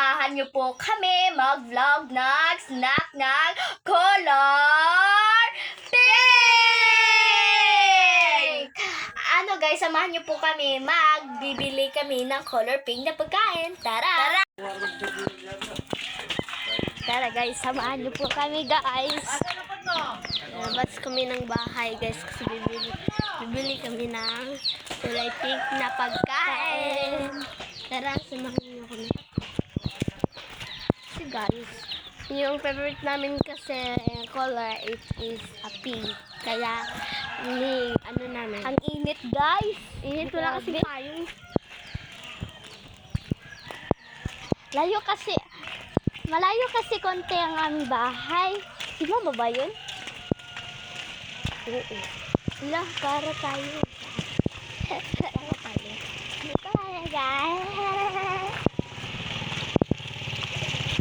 samahan niyo po kami mag-vlog ng snack ng color pink! Ano guys, samahan niyo po kami. Magbibili kami ng color pink na pagkain. Tara! Tara guys, samahan niyo po kami guys. Labas kami ng bahay guys kasi bibili kami ng kulay pink na pagkain. Tara, samahan niyo kami. Kasi guys, yung favorite namin kasi color it is a pink. Kaya ano namin. Ang init guys. Init wala kasi tayong. Malayo kasi konti ang aming bahay. Di mo ba yun? Oo. Wala, para tayo. Para tayo. Dito tayo guys.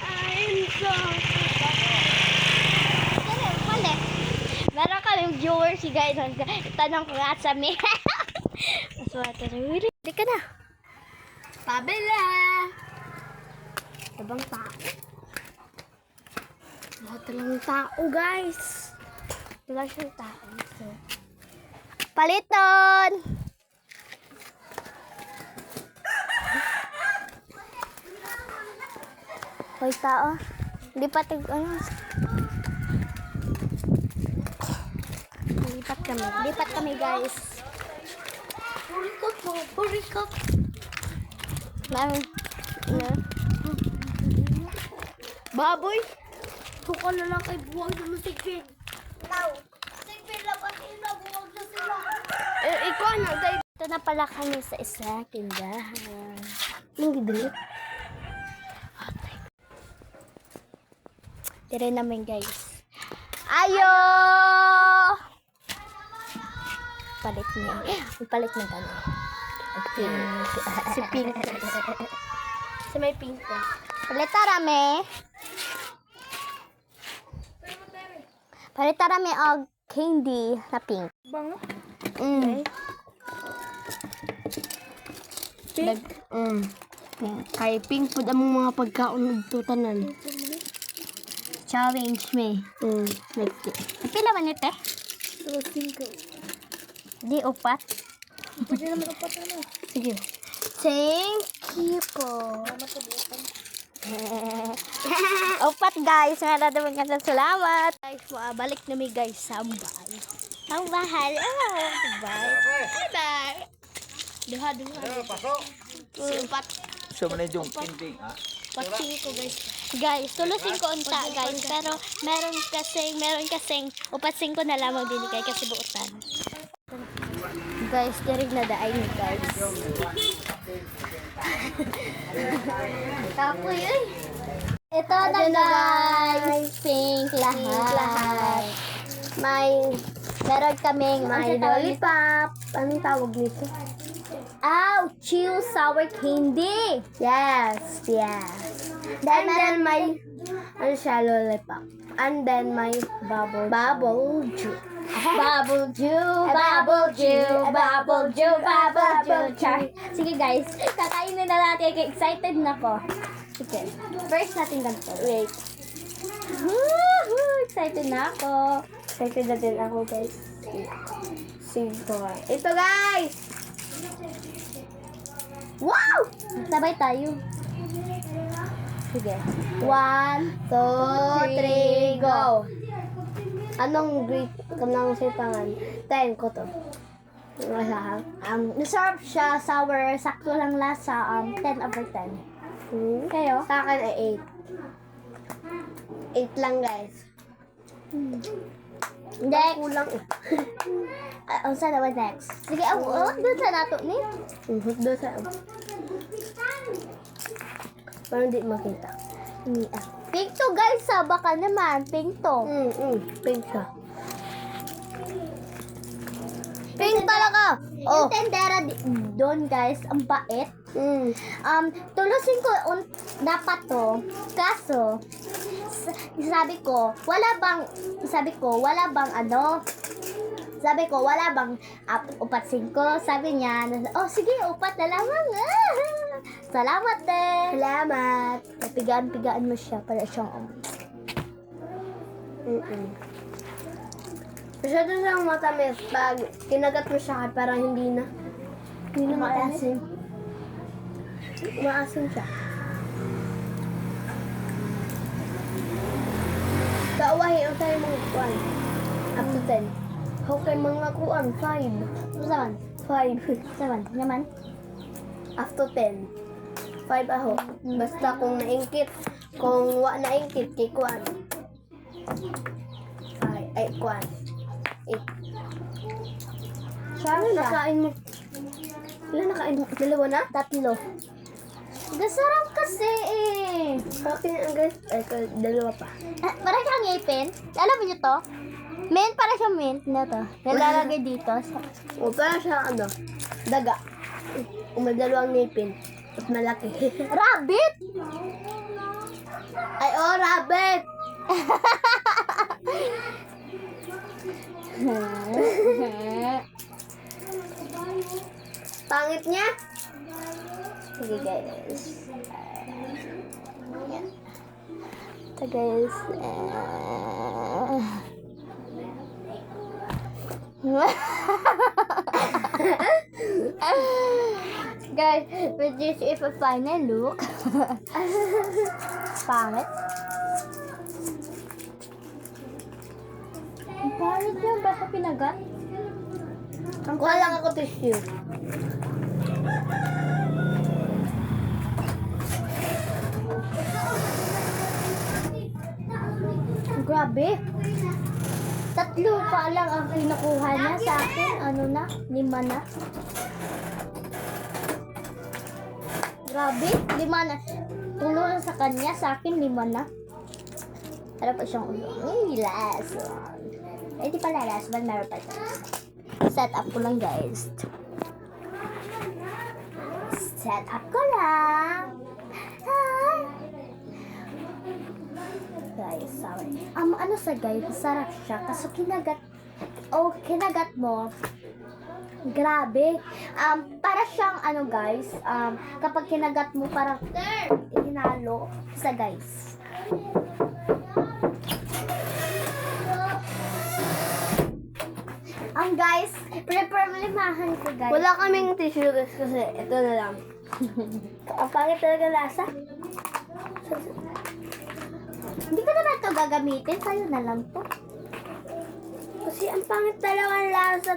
I'm so mali. Meron kaming viewers si guys. Tanong ko nga sa me. Maswata na. Hindi ka na. Pabila. Sabang tao. Lahat lang tao guys. Wala siyang tao. So, paliton! Hoy tao. Lipat kami guys. Hurikap. Baboy. Suka na lang kay buwag sa masigpin. Now, sigpin lang at inabuwag na sila. Ikaw na guys. Ito na pala kami sa isang tindahan. Yung gidrit. Tira namin guys. Ayo! Palit niya. Palit na kami. Si Pink. Si may Pink. Palit tarame. Palit tarame og candy na pink. Bango? Pink? Kay pink po ang mga pagkaon ng tutanan. Challenge me. Pila man ito? 5. Di upat. Pwede naman upat naman. Sige. Thank you po. Upat guys. Maraming kanta salamat. Guys, balik na mi guys sa bahay. Ang bahay. Bye. Duha. Pasok. Upat. So, manay yung pink, ha? Pag-5 ko guys. Guys, tulusin ko unta guys. Pero meron kasing upat 5 na lamang binigay kasi buutan. Guys, dirig na daay ni guys. Kapoy eh. Ito na guys. Pink lahat. Meron kaming May lollipop. Anong tawag nito? chill sour candy. Yes. Then then may ano siya, lollipop. And then may bubble juice. Bubble Jew. Sige guys, kakainin na natin. Excited na ko. Sige. First natin ganito. Wait. Excited na ako. Excited na din ako guys. Sige. Ito guys! Wow! Sabay tayo. Sige. 1, 2, 3, go! Anong grade kanang sipangan? 10 ko to. Sarap siya, sour, sakto lang lasa, 10 over 10. Kayo? Sa akin ay 8. 8 lang guys. Next. Kulang eh. Ang sana naman next. Sige, doon sa nato ni. Doon sa parang di makita. Pink to guys, baka naman. Pink to. Pink siya. Pink talaga. Yung tendera doon guys, ang bait. Tulusin ko dapat to. Kaso, sabi ko, wala bang Sabi ko, wala bang upat 5? Sabi niya, oh sige, upat na lamang. Salamat din. Salamat. Pigaan-pigaan mo siya para siyang Masyado siyang matamis. Pag kinagat mo siya, parang hindi na maasim. Maasim siya. Kauwahi ang tayo mga kuwan. Up to 10. Okay, mga kuwan, 5. Saman. 5. Saman. Naman. Up to 10. 5 ako. Basta kung naingkit. Kung wa naingkit, kay kuwan. Ay, kuwan. 8. Siya, Ano nakain mo? Ilan nakain mo? 2 na? 3. Gasarap kasi eh. Okay na ang guys. Ay, 2 pa. Parang siyang ngipin. Alam mo niyo to? Mint, parang siyang mint na to. Nalalagay dito. O, parang siya daga. Kung may 2 ngipin. At malaki. Rabbit! Ay, rabbit! Pangit niya. Sige guys. Ito guys. Guys, but this is a final look. Pangit. Ang pangit yun. Baka pinagat. Kuha lang ako tissue. Grabe. 3 pa lang ang kinukuha niya sa akin. 5 na. Grabe. 5 na. Tulo lang sa kanya. Sa akin, 5 na. Ano pa siyang ulo? Last one. Eh, di pala last one. Meron pa ito. Set up ko lang, guys. Set up ko lang. Hi. Guys, sorry. Ano sa guys, sarap siya. Kaso kinagat mo, grabe. Para siyang guys, kapag kinagat mo, parang hinalo sa guys. Guys, problemahan ko guys. Wala kaming tissue guys kasi ito na lang. Ang pangit talaga lasa. Hindi ko naman ito gagamitin. Sa'yo na lang to. Kasi ang pangit talaga ang lasa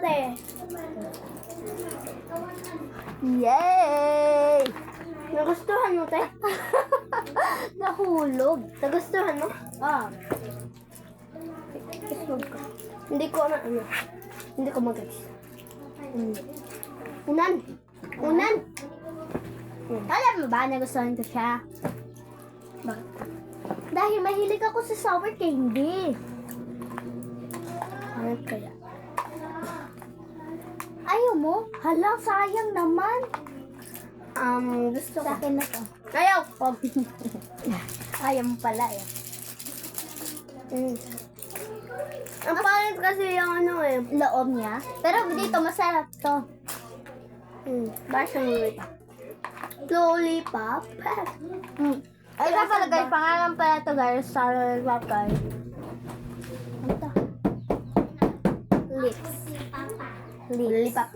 Yay! Nagustuhan mo, te? Nahulog. Nagustuhan mo? Isog ko. Hindi ko Hindi ko magalis. Unan! Alam mo ba, nagustuhan ko siya? Bakit? Dahil mahilig ako sa sour candy. Ano kaya? Ayaw mo? Hala, sayang naman. Gusto ko. Sa akin na to. Ayaw! Ayaw mo pala eh. Ang pangit kasi yung Loob niya. Pero dito, masarap to. Ba siyang lollipop? Ay, nga pala guys, pangalan pala to guys. Sour guys. Ano to? Lips. Lollipop.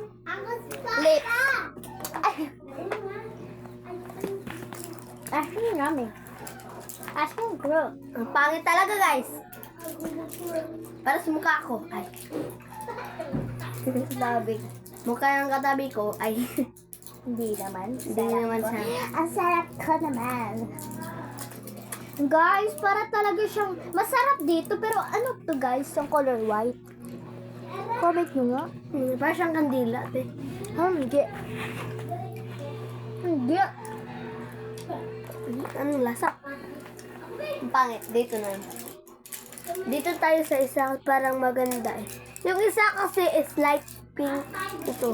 Lips. Ay. Asking yummy. Asking group. Ang pangit talaga, guys. Para sa mukha ko. Ay. Sabi. Mukha ng katabi ko. Ay. Hindi naman. Hindi naman ko. siya. Ang sarap ko naman. Guys, para talaga siyang masarap dito. Pero ano to guys? Yung color white. Comment nyo nga. Para siyang kandila, te. Hindi. Hindi. Anong lasa? Ang pangit. Dito na. Dito tayo sa isa parang maganda eh. Yung isa kasi is light pink. Ito.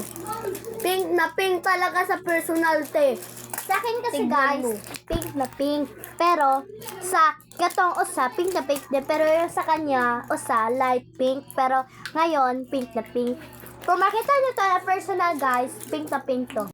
Pink na pink talaga sa personal te. Sa akin kasi Tignan guys, mo. pink na pink. Pero sa Katong usa, pink na pink din. Pero yung sa kanya, usa, light pink. Pero ngayon, pink na pink. Kung makita nyo to na personal guys, pink na pink to.